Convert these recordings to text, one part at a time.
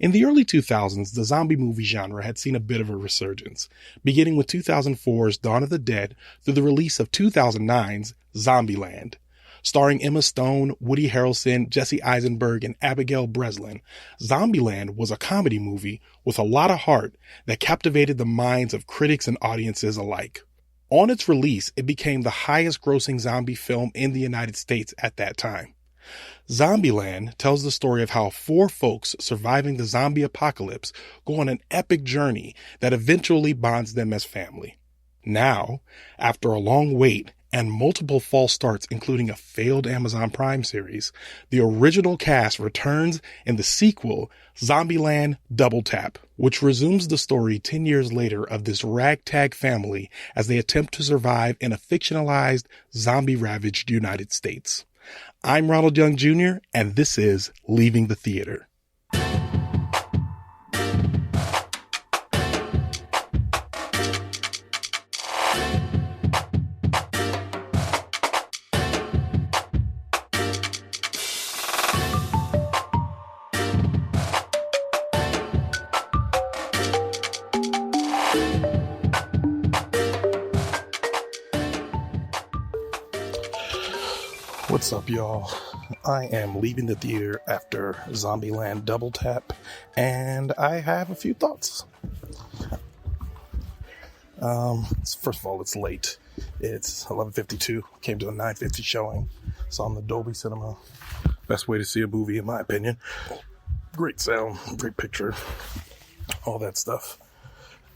In the early 2000s, the zombie movie genre had seen a bit of a resurgence, beginning with 2004's Dawn of the Dead through the release of 2009's Zombieland. Starring Emma Stone, Woody Harrelson, Jesse Eisenberg, and Abigail Breslin, Zombieland was a comedy movie with a lot of heart that captivated the minds of critics and audiences alike. On its release, it became the highest-grossing zombie film in the United States at that time. Zombieland tells the story of how four folks surviving the zombie apocalypse go on an epic journey that eventually bonds them as family. Now, after a long wait and multiple false starts, including a failed Amazon Prime series, the original cast returns in the sequel, Zombieland Double Tap, which resumes the story 10 years later of this ragtag family as they attempt to survive in a fictionalized, zombie-ravaged United States. I'm Ronald Young Jr., and this is Leaving the Theater. What's up, y'all? I am leaving the theater after Zombieland Double Tap, and I have a few thoughts. First of all, it's late. It's 11:52. Came to a 9:50 showing. Saw in the Dolby Cinema. Best way to see a movie, in my opinion. Great sound, great picture, all that stuff.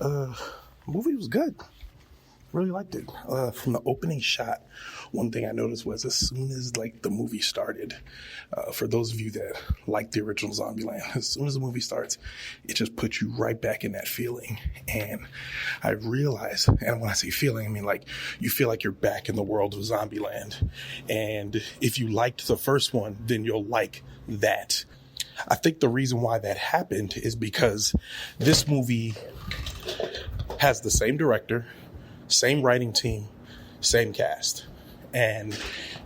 Movie was good. Really liked it. From the opening shot, one thing I noticed was as soon as the movie started, for those of you that like the original Zombieland, as soon as the movie starts, it just puts you right back in that feeling. And I realized, and when I say feeling, I mean you feel like you're back in the world of Zombieland. And if you liked the first one, then you'll like that. I think the reason why that happened is because this movie has the same director, same writing team, same cast. And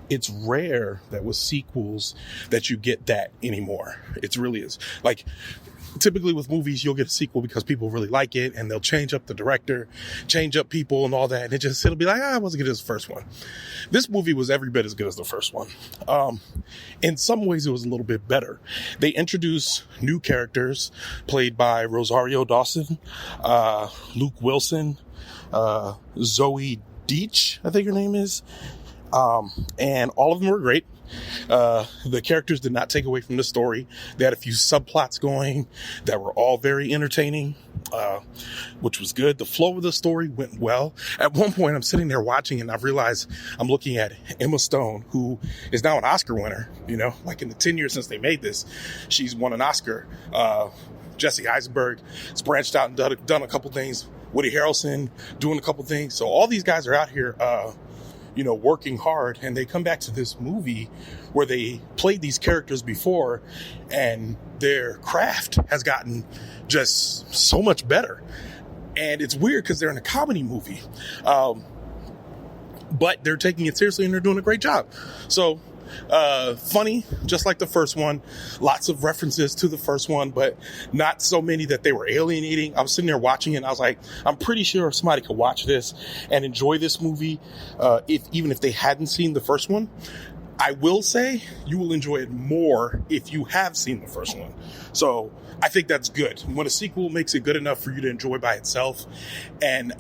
it's rare that with sequels that you get that anymore. It really is. Typically with movies, you'll get a sequel because people really like it and they'll change up the director, change up people and all that. And it'll be it wasn't good as the first one. This movie was every bit as good as the first one. In some ways, it was a little bit better. They introduced new characters played by Rosario Dawson, Luke Wilson, Zoey Deutch, I think her name is. And all of them were great. The characters did not take away from the story. They had a few subplots going that were all very entertaining, which was good. The flow of the story went well. At one point, I'm sitting there watching and I realized I'm looking at Emma Stone, who is now an Oscar winner. In the 10 years since they made this, she's won an Oscar. Jesse Eisenberg has branched out and done a couple things. Woody Harrelson doing a couple things. So all these guys are out here, working hard, and they come back to this movie where they played these characters before and their craft has gotten just so much better. And it's weird because they're in a comedy movie, but they're taking it seriously and they're doing a great job. So funny, just like the first one. Lots of references to the first one, but not so many that they were alienating. I was sitting there watching it and I was like, I'm pretty sure somebody could watch this and enjoy this movie, even if they hadn't seen the first one. I will say you will enjoy it more if you have seen the first one. So I think that's good. When a sequel makes it good enough for you to enjoy by itself, and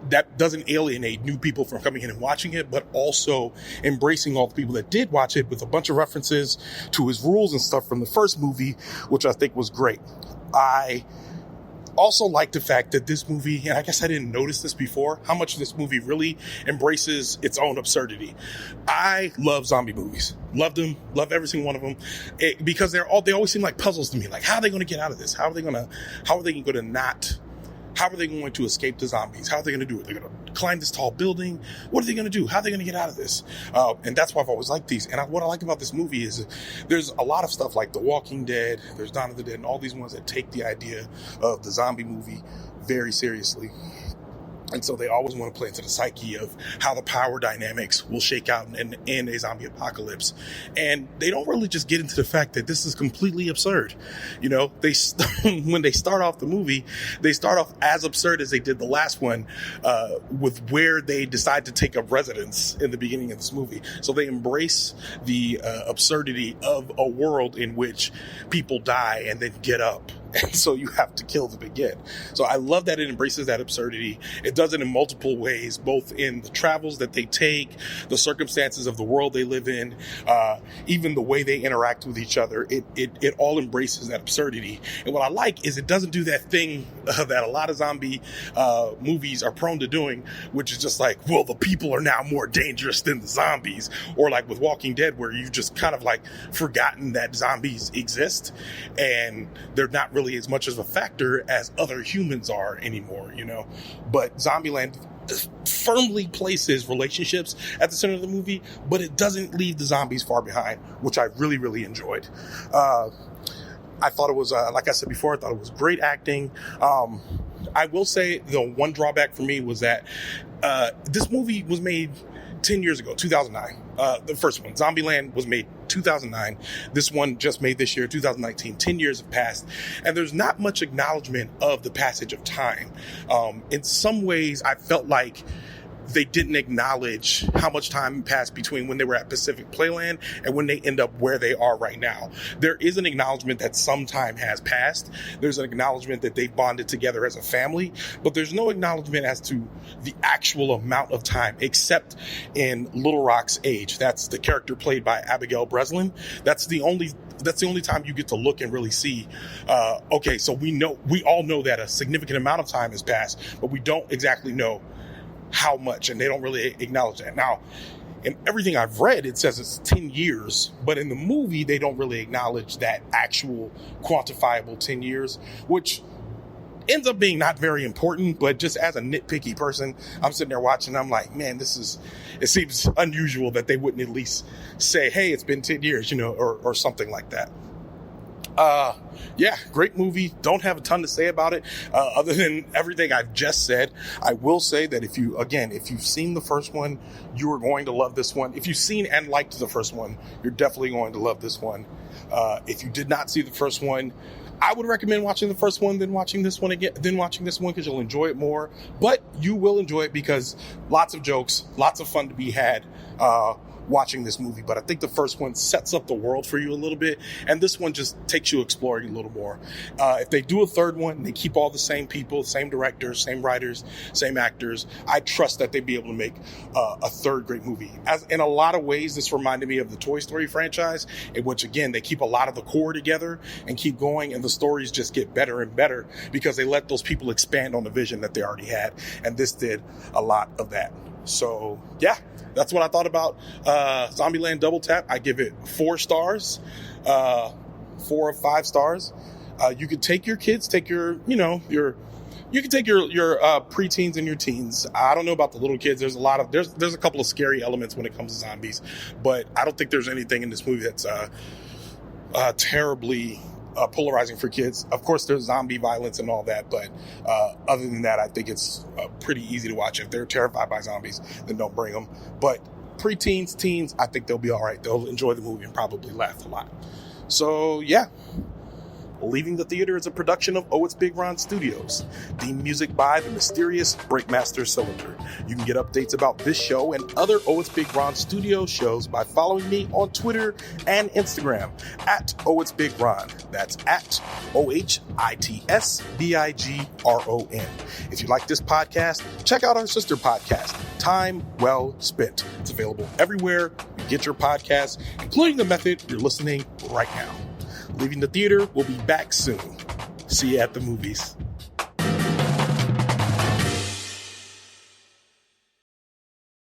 that doesn't alienate new people from coming in and watching it, but also embracing all the people that did watch it with a bunch of references to his rules and stuff from the first movie, which I think was great. I also like the fact that this movie, and I guess I didn't notice this before, how much this movie really embraces its own absurdity. I love zombie movies. Love them. Love every single one of them. Because they always seem like puzzles to me. How are they going to get out of this? How are they going to escape the zombies? How are they going to do it? They're going to climb this tall building. What are they going to do? How are they going to get out of this? And that's why I've always liked these. And what I like about this movie is there's a lot of stuff like The Walking Dead, there's Dawn of the Dead, and all these ones that take the idea of the zombie movie very seriously. And so they always want to play into the psyche of how the power dynamics will shake out in a zombie apocalypse. And they don't really just get into the fact that this is completely absurd. You know, when they start off the movie, they start off as absurd as they did the last one, with where they decide to take up residence in the beginning of this movie. So they embrace the absurdity of a world in which people die and then get up. And so you have to kill them again. So I love that it embraces that absurdity. It does it in multiple ways, both in the travels that they take, the circumstances of the world they live in, even the way they interact with each other. It all embraces that absurdity. And what I like is it doesn't do that thing that a lot of zombie movies are prone to doing, which is just like, well, the people are now more dangerous than the zombies. Or like with Walking Dead, where you've just kind of like forgotten that zombies exist and they're not really as much of a factor as other humans are anymore, you know. But Zombieland firmly places relationships at the center of the movie, but it doesn't leave the zombies far behind, which I really, really enjoyed. I thought it was, like I said before, I thought it was great acting. I will say the one drawback for me was that this movie was made 10 years ago, 2009. The first one, Zombieland, was made 2009. This one just made this year, 2019. 10 years have passed, and there's not much acknowledgement of the passage of time. In some ways, I felt like they didn't acknowledge how much time passed between when they were at Pacific Playland and when they end up where they are right now. There is an acknowledgement that some time has passed. There's an acknowledgement that they've bonded together as a family, but there's no acknowledgement as to the actual amount of time, except in Little Rock's age. That's the character played by Abigail Breslin. That's the only time you get to look and really see, okay, so we all know that a significant amount of time has passed, but we don't exactly know how much, and they don't really acknowledge that. Now, in everything I've read, it says it's 10 years, but in the movie, they don't really acknowledge that actual quantifiable 10 years, which ends up being not very important. But just as a nitpicky person, I'm sitting there watching, I'm like, man, it seems unusual that they wouldn't at least say, hey, it's been 10 years, you know, or something like that. Yeah, great movie. Don't have a ton to say about it, other than everything I've just said. I will say that if you've seen the first one, you are going to love this one. If you've seen and liked the first one, you're definitely going to love this one. If you did not see the first one, I would recommend watching the first one, then watching this one again, then watching this one, because you'll enjoy it more. But you will enjoy it because lots of jokes, lots of fun to be had, watching this movie. But I think the first one sets up the world for you a little bit, and this one just takes you exploring a little more. If they do a third one, they keep all the same people, same directors, same writers, same actors, I trust that they'd be able to make a third great movie. As in a lot of ways, this reminded me of the Toy Story franchise, in which, again, they keep a lot of the core together and keep going, and the stories just get better and better because they let those people expand on the vision that they already had, and this did a lot of that. So, yeah, that's what I thought about Zombieland Double Tap. I give it 4 stars, 4 of 5 stars. You could take your kids, take your preteens and your teens. I don't know about the little kids. There's a couple of scary elements when it comes to zombies, but I don't think there's anything in this movie that's terribly polarizing for kids. Of course, there's zombie violence and all that, but other than that, I think it's pretty easy to watch. If they're terrified by zombies, then don't bring them. But preteens, teens, I think they'll be all right. They'll enjoy the movie and probably laugh a lot. So, yeah. Leaving the Theater is a production of OhitsBigRon Studios. Theme music by the mysterious Breakmaster Cylinder. You can get updates about this show and other OhitsBigRon Studio shows by following me on Twitter and Instagram at OhitsBigRon. That's at OhitsBigRon. If you like this podcast, check out our sister podcast, Time Well Spent. It's available everywhere you get your podcasts, including the method you're listening right now. Leaving the Theater will be back soon. See you at the movies.